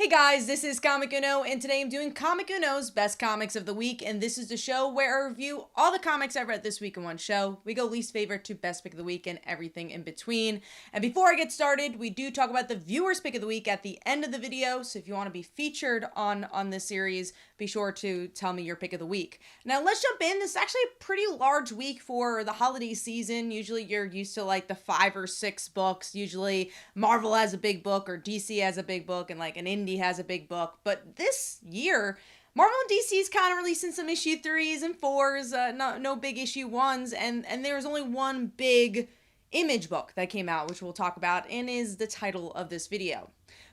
Hey guys, this is Comic Uno, and today I'm doing Comic Uno's Best Comics of the Week, and this is the show where I review all the comics I've read this week in one show. We go least favorite to best pick of the week and everything in between. And before I get started, we do talk about the viewer's pick of the week at the end of the video, so if you want to be featured on this series, be sure to tell me your pick of the week. Now let's jump in. This is actually a pretty large week for the holiday season. Usually you're used to like the 5 or 6 books. Usually Marvel has a big book or DC has a big book and like an indie has a big book, but this year Marvel and DC's kind of releasing some issue 3s and 4s, no big issue 1s, and there was only one big Image book that came out, which we'll talk about and is the title of this video.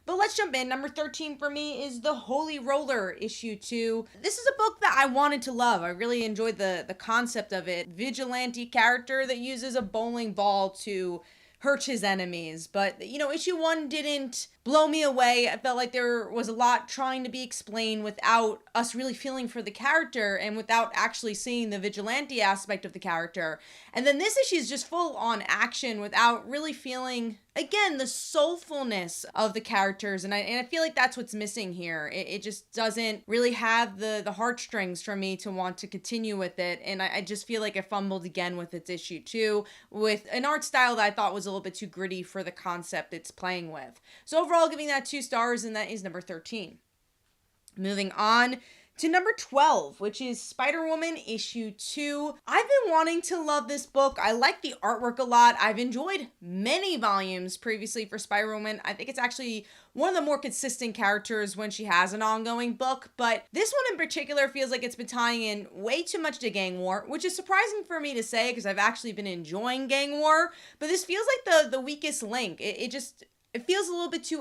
But let's jump in. Number 13 for me is The Holy Roller, issue 2. This is a book that I wanted to love. I really enjoyed the concept of it. Vigilante character that uses a bowling ball to hurt his enemies. But, you know, issue 1 didn't blow me away. I felt like there was a lot trying to be explained without us really feeling for the character and without actually seeing the vigilante aspect of the character. And then this issue is just full on action without really feeling, again, the soulfulness of the characters. And I feel like that's what's missing here. It just doesn't really have the heartstrings for me to want to continue with it. And I just feel like it fumbled again with its issue 2, with an art style that I thought was a little bit too gritty for the concept it's playing with. So overall, giving that 2 stars, and that is number 13. Moving on to number 12, which is Spider-Woman issue 2. I've been wanting to love this book. I like the artwork a lot. I've enjoyed many volumes previously for Spider-Woman. I think it's actually one of the more consistent characters when she has an ongoing book, but this one in particular feels like it's been tying in way too much to Gang War, which is surprising for me to say because I've actually been enjoying Gang War, but this feels like the weakest link. It feels a little bit too,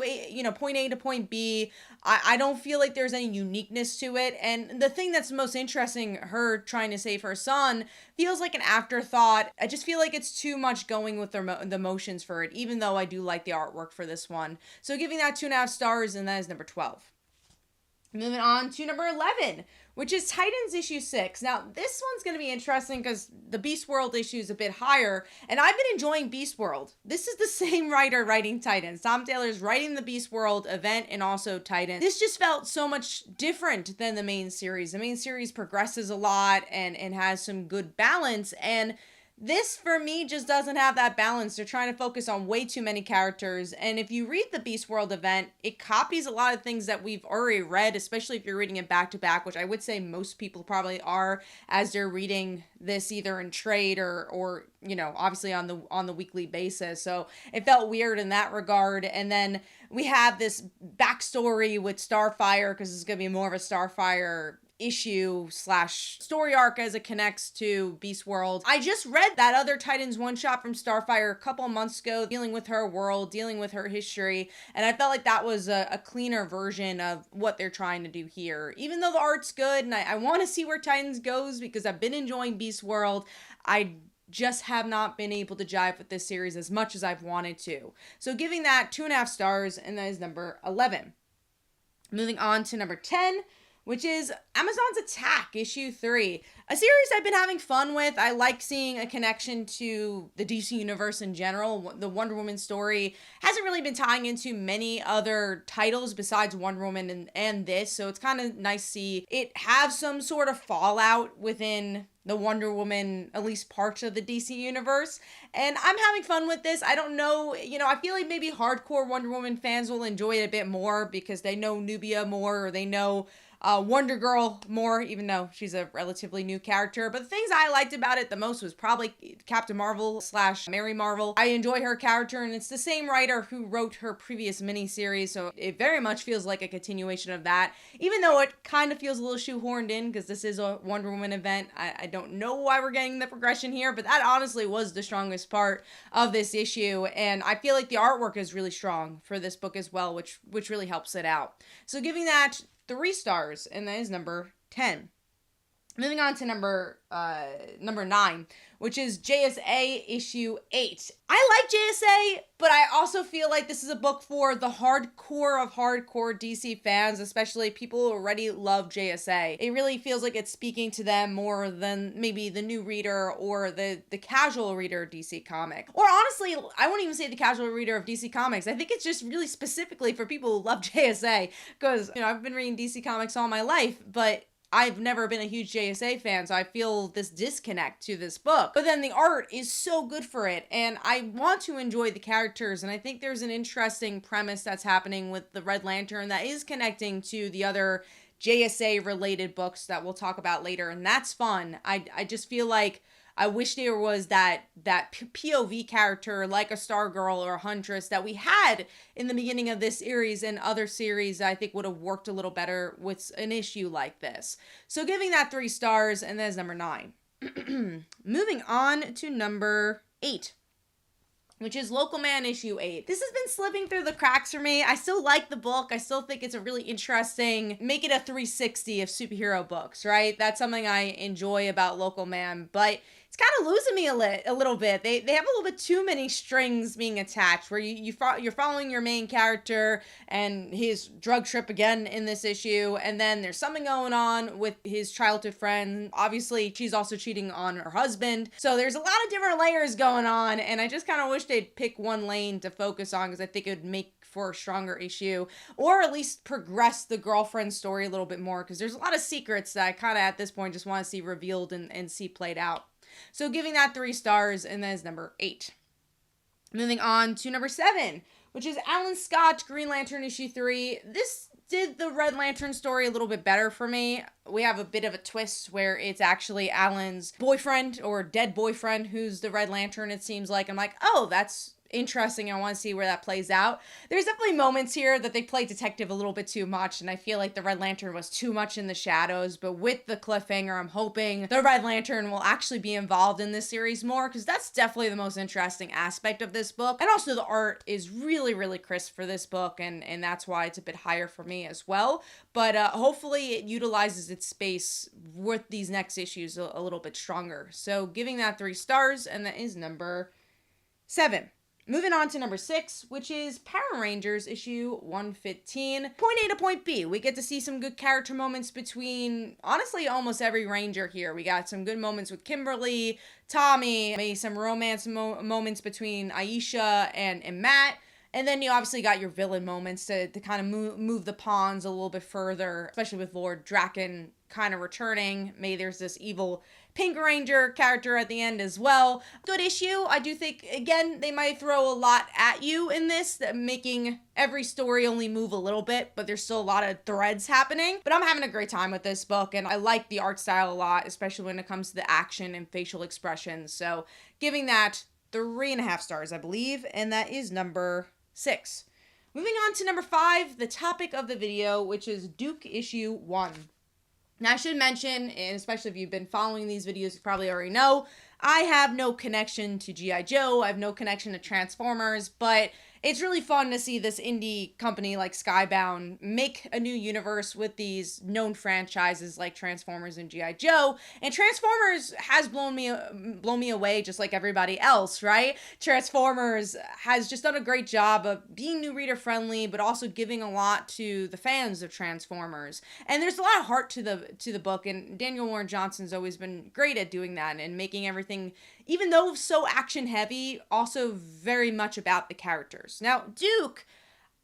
point A to point B. I don't feel like there's any uniqueness to it. And the thing that's most interesting, her trying to save her son, feels like an afterthought. I just feel like it's too much going with the motions for it, even though I do like the artwork for this one. So giving that 2.5 stars, and that is number 12. Moving on to number 11, which is Titans issue 6. Now, this one's going to be interesting because the Beast World issue is a bit higher, and I've been enjoying Beast World. This is the same writer writing Titans. Tom Taylor's writing the Beast World event and also Titans. This just felt so much different than the main series. The main series progresses a lot and has some good balance, and this, for me, just doesn't have that balance. They're trying to focus on way too many characters. And if you read the Beast World event, it copies a lot of things that we've already read, especially if you're reading it back to back, which I would say most people probably are as they're reading this either in trade or obviously on the weekly basis. So it felt weird in that regard. And then we have this backstory with Starfire, because it's going to be more of a Starfire issue / story arc as it connects to Beast World. I just read that other Titans one-shot from Starfire a couple months ago, dealing with her world, dealing with her history, and I felt like that was a cleaner version of what they're trying to do here. Even though the art's good, and I want to see where Titans goes because I've been enjoying Beast World, I just have not been able to jive with this series as much as I've wanted to. So giving that 2.5 stars, and that is number 11. Moving on to number 10, which is Amazon's Attack, issue 3. A series I've been having fun with. I like seeing a connection to the DC universe in general. The Wonder Woman story hasn't really been tying into many other titles besides Wonder Woman and this, so it's kind of nice to see it have some sort of fallout within the Wonder Woman, at least parts of the DC universe. And I'm having fun with this. I don't know, I feel like maybe hardcore Wonder Woman fans will enjoy it a bit more because they know Nubia more, or they know Wonder Girl more, even though she's a relatively new character. But the things I liked about it the most was probably Captain Marvel / Mary Marvel. I enjoy her character, and it's the same writer who wrote her previous miniseries, so it very much feels like a continuation of that, even though it kind of feels a little shoehorned in because this is a Wonder Woman event. I don't know why we're getting the progression here, but that honestly was the strongest part of this issue, and I feel like the artwork is really strong for this book as well, which really helps it out. So giving that 3 stars, and that is number 10. Moving on to number 9, which is JSA issue 8. I like JSA, but I also feel like this is a book for the hardcore of hardcore DC fans, especially people who already love JSA. It really feels like it's speaking to them more than maybe the new reader or the casual reader of DC Comic. Or honestly, I won't even say the casual reader of DC Comics. I think it's just really specifically for people who love JSA, because, I've been reading DC Comics all my life, but I've never been a huge JSA fan, so I feel this disconnect to this book. But then the art is so good for it, and I want to enjoy the characters, and I think there's an interesting premise that's happening with the Red Lantern that is connecting to the other JSA related books that we'll talk about later, and that's fun. I just feel like I wish there was that POV character like a Stargirl or a Huntress that we had in the beginning of this series and other series. I think would have worked a little better with an issue like this. So giving that 3 stars, and that's number 9. Moving on to number 8, which is Local Man issue 8. This has been slipping through the cracks for me. I still like the book. I still think it's a really interesting, make it a 360 of superhero books, right? That's something I enjoy about Local Man, but it's kind of losing me a little bit. They have a little bit too many strings being attached, where you're following your main character and his drug trip again in this issue, and then there's something going on with his childhood friend. Obviously, she's also cheating on her husband. So there's a lot of different layers going on, and I just kind of wish they'd pick one lane to focus on, because I think it would make for a stronger issue, or at least progress the girlfriend story a little bit more, because there's a lot of secrets that I kind of at this point just want to see revealed and see played out. So giving that 3 stars, and that is number 8. Moving on to number 7, which is Alan Scott, Green Lantern issue 3. This did the Red Lantern story a little bit better for me. We have a bit of a twist where it's actually Alan's boyfriend or dead boyfriend who's the Red Lantern, it seems like. I'm like, oh, that's interesting. I want to see where that plays out. There's definitely moments here that they play detective a little bit too much, and I feel like the Red Lantern was too much in the shadows, but with the cliffhanger, I'm hoping the Red Lantern will actually be involved in this series more, because that's definitely the most interesting aspect of this book. And also the art is really, really crisp for this book, and that's why it's a bit higher for me as well. But hopefully it utilizes its space with these next issues a little bit stronger. So giving that 3 stars, and that is number 7. Moving on to number 6, which is Power Rangers issue 115. Point A to point B. We get to see some good character moments between, honestly, almost every Ranger here. We got some good moments with Kimberly, Tommy, maybe some romance moments between Aisha and Matt. And then you obviously got your villain moments to kind of move the pawns a little bit further, especially with Lord Draken kind of returning. Maybe there's this evil Pink Ranger character at the end as well. Good issue. I do think, again, they might throw a lot at you in this, making every story only move a little bit, but there's still a lot of threads happening. But I'm having a great time with this book, and I like the art style a lot, especially when it comes to the action and facial expressions. So giving that 3.5 stars, I believe, and that is number 6. Moving on to number 5, the topic of the video, which is Duke issue 1. Now, I should mention, and especially if you've been following these videos, you probably already know, I have no connection to G.I. Joe. I have no connection to Transformers, but it's really fun to see this indie company like Skybound make a new universe with these known franchises like Transformers and G.I. Joe. And Transformers has blown me away just like everybody else, right? Transformers has just done a great job of being new reader friendly, but also giving a lot to the fans of Transformers. And there's a lot of heart to the book, and Daniel Warren Johnson's always been great at doing that and making everything, even though so action heavy, also very much about the characters. Now, Duke,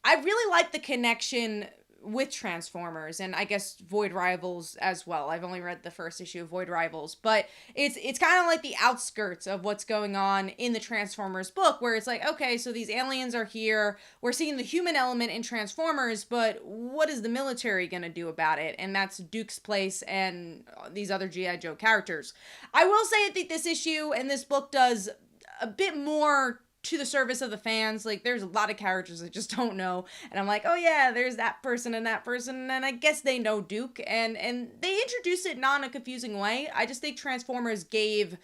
I really like the connection with Transformers and I guess Void Rivals as well. I've only read the first issue of Void Rivals, but it's kind of like the outskirts of what's going on in the Transformers book, where it's like, okay, so these aliens are here, we're seeing the human element in Transformers, but what is the military gonna do about it? And that's Duke's place and these other G.I. Joe characters. I will say I think this issue and this book does a bit more to the service of the fans. Like, there's a lot of characters I just don't know, and I'm like, oh yeah, there's that person, and I guess they know Duke, and they introduce it not in a confusing way. I just think Transformers gave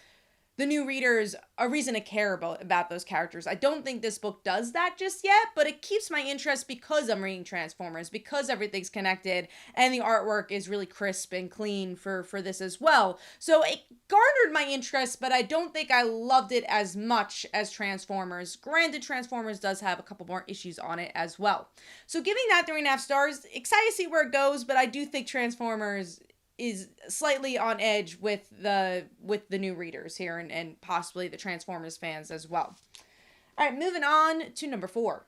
the new readers a reason to care about those characters. I don't think this book does that just yet, but it keeps my interest because I'm reading Transformers, because everything's connected, and the artwork is really crisp and clean for this as well. So it garnered my interest, but I don't think I loved it as much as Transformers. Granted, Transformers does have a couple more issues on it as well. So giving that 3.5 stars, excited to see where it goes, but I do think Transformers is slightly on edge with the new readers here and possibly the Transformers fans as well. All right, moving on to number 4,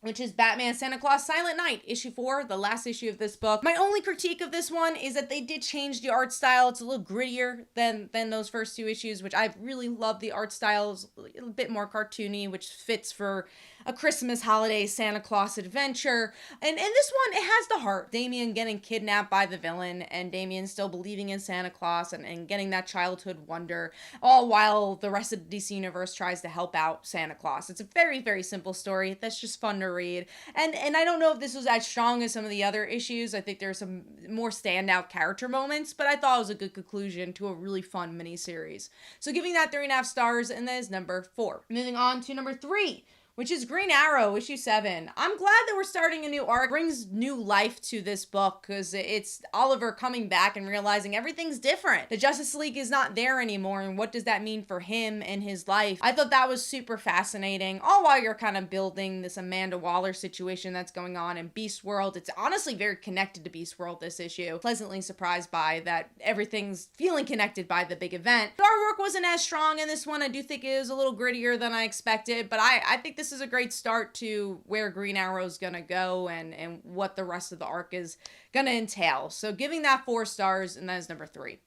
which is Batman Santa Claus Silent Night, issue 4, the last issue of this book. My only critique of this one is that they did change the art style. It's a little grittier than those first 2 issues, which I really love. The art style is a little bit more cartoony, which fits for a Christmas holiday Santa Claus adventure. And in this one, it has the heart. Damian getting kidnapped by the villain, and Damian still believing in Santa Claus and getting that childhood wonder, all while the rest of the DC universe tries to help out Santa Claus. It's a very, very simple story that's just fun to read. And I don't know if this was as strong as some of the other issues. I think there's some more standout character moments, but I thought it was a good conclusion to a really fun miniseries. So giving that 3.5 stars, and that is number 4. Moving on to number 3, which is Green Arrow, issue 7. I'm glad that we're starting a new arc. It brings new life to this book because it's Oliver coming back and realizing everything's different. The Justice League is not there anymore, and what does that mean for him and his life? I thought that was super fascinating, all while you're kind of building this Amanda Waller situation that's going on in Beast World. It's honestly very connected to Beast World, this issue. Pleasantly surprised by that everything's feeling connected by the big event. The artwork wasn't as strong in this one. I do think it was a little grittier than I expected, but I think this is a great start to where Green Arrow's gonna go and what the rest of the arc is gonna entail. So giving that 4 stars, and that is number 3.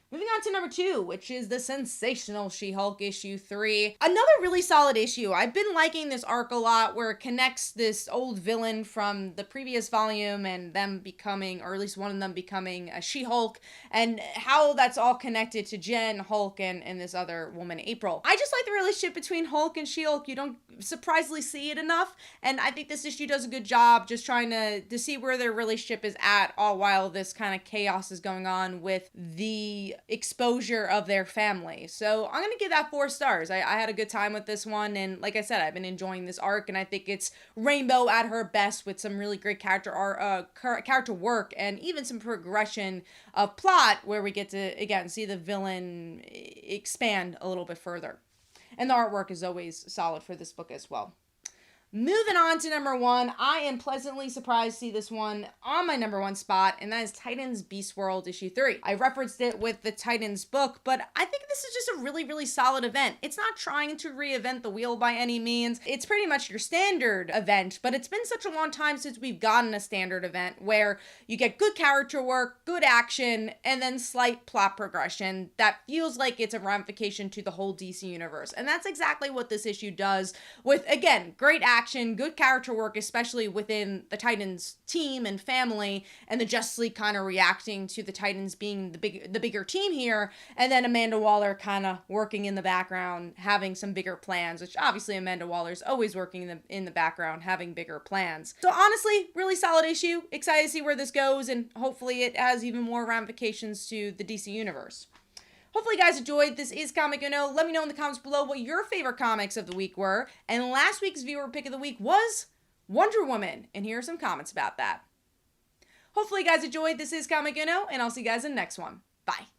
Moving on to number 2, which is the Sensational She-Hulk issue 3. Another really solid issue. I've been liking this arc a lot, where it connects this old villain from the previous volume and them becoming, or at least one of them becoming, a She-Hulk, and how that's all connected to Jen, Hulk, and this other woman, April. I just like the relationship between Hulk and She-Hulk. You don't surprisingly see it enough, and I think this issue does a good job just trying to see where their relationship is at, all while this kind of chaos is going on with the exposure of their family. So I'm gonna give that 4 stars. I had a good time with this one, and like I said, I've been enjoying this arc, and I think it's Rainbow at her best with some really great character work and even some progression of plot where we get to again see the villain expand a little bit further. And the artwork is always solid for this book as well. Moving on to number 1, I am pleasantly surprised to see this one on my number 1 spot, and that is Titans Beast World issue 3. I referenced it with the Titans book, but I think this is just a really, really solid event. It's not trying to reinvent the wheel by any means. It's pretty much your standard event, but it's been such a long time since we've gotten a standard event where you get good character work, good action, and then slight plot progression that feels like it's a ramification to the whole DC universe. And that's exactly what this issue does with, again, great action, good character work, especially within the Titans team and family, and the Justice League kind of reacting to the Titans being the bigger team here, and then Amanda Waller kind of working in the background, having some bigger plans, which obviously Amanda Waller's always working in the background, having bigger plans. So honestly, really solid issue. Excited to see where this goes, and hopefully it has even more ramifications to the DC universe. Hopefully you guys enjoyed. This is Comic Uno. Let me know in the comments below what your favorite comics of the week were. And last week's viewer pick of the week was Wonder Woman. And here are some comments about that. Hopefully you guys enjoyed. This is Comic Uno, and I'll see you guys in the next one. Bye.